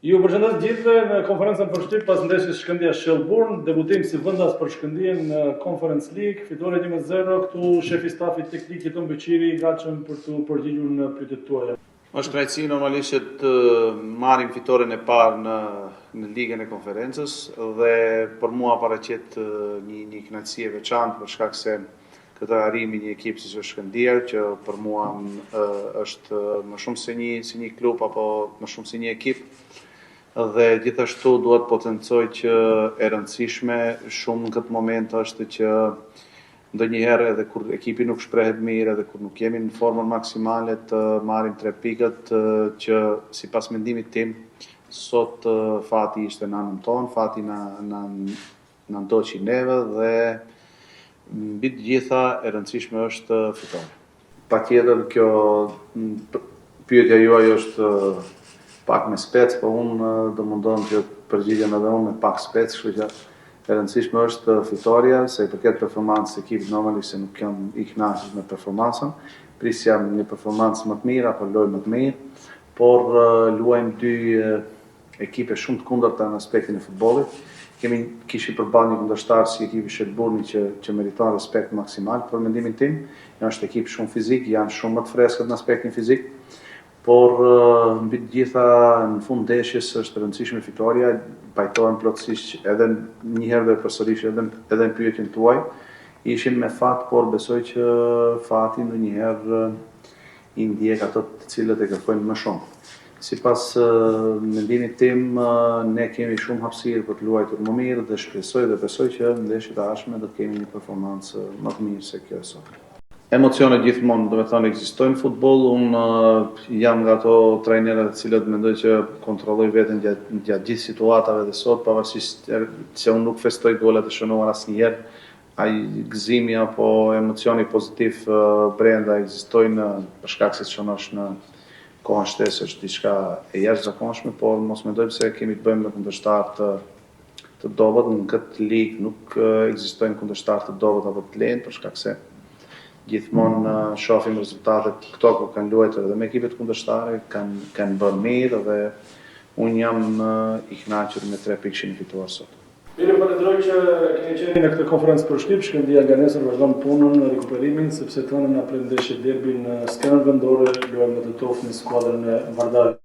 Ju përshëndes gjithëve në konferencën për shtyp pas ndeshjes Shkëndija Shëllburn, debutim si vendas për Shkëndijën në Conference League, fitore 1-0, këtu shefi stafit teknik Jeton Beqiri i gatshëm për të përgjigjur në pyetjet tuaja. Është kënaqësi normalisht të marrim fitoren e parë në ligën e konferencës dhe për mua paraqet një kënaqësi e veçantë për shkak se këtë arrimi një ekip si Shkëndija që për mua është më shumë se një klub apo më shumë se një ekip. Dhe gjithashtu duhet potencoj që e rëndësishme shumë në këtë moment është që ndonjëherë edhe kur ekipi nuk shprehet mirë, edhe kur nuk jemi në formën maksimale të marrim 3 pikët që sipas mendimit tim sot fati ishte në anën tonë, fati na ndoqi neve dhe mbi të gjitha e rëndësishme është fitore. Patjetër kjo pyetja juaj është pak me spec, po unë do mundon që përgjigjem edhe unë me pak spec, kështu që e rëndësishme është fitoria, se i përket performancës e ekipit normalisht se nuk jam i kënaqur me performancën, prisja një performancë më të mirë apo lojë më të mirë, por luajmë dy ekipe shumë të kundërta në aspektin e futbollit. Kishim përballë një kundërshtar si ekipi Shëllburni që meriton respekt maksimal për mendimin tim. Janë është ekip shumë fizik, janë shumë më të freskët në aspektin fizik. Por mbi të gjitha në fund ndeshjes është rëndësishme fitoria, pajtohem plotësisht edhe një herë dhe përsërish edhe në pyetjen tuaj. Ishim me fat, por besoj që fati ndonjëherë i ndjek ato të cilët e kërkojnë më shumë. Sipas mendimit tim, ne kemi shumë hapësirë për të luajtur më mirë dhe shpresoj dhe besoj që në ndeshjet e ardhshme do të kemi një performancë më të mirë se kjo e sotme. Emocionet gjithmonë, do me thonë, ekzistojnë në futboll. Unë jam nga ato trajnerët të cilët mendoj që kontrolloj veten gjatë gjithë situatave dhe sot, pavarësisht se unë nuk festoj golat e shënuar asnjëherë, ai gëzimi apo emocioni pozitiv brenda ekzistojnë për shkak se shënosh në kohën shtesë është diçka e jashtëzakonshme, por mos mendojmë se kemi të bëjmë me kundërshtar të dobët. Në këtë ligë nuk ekzistojnë kundërshtar të dobët apo të lehtë, për shkak se gjithmonë shohim rezultatet këto ku kanë luajtur edhe me ekipet kundërshtare kanë bërë mirë dhe unë jam i kënaqur me 3 pikë që fituar sot. Mirë, falenderoj që keni qenë në këtë konferencë për shtyp. Shkëndija nga nesër vazhdon punën në rekuperimin sepse tonë na pret ndeshje derbi në skenën vendore, luajmë në të toftë në skuadrën e Vardarit.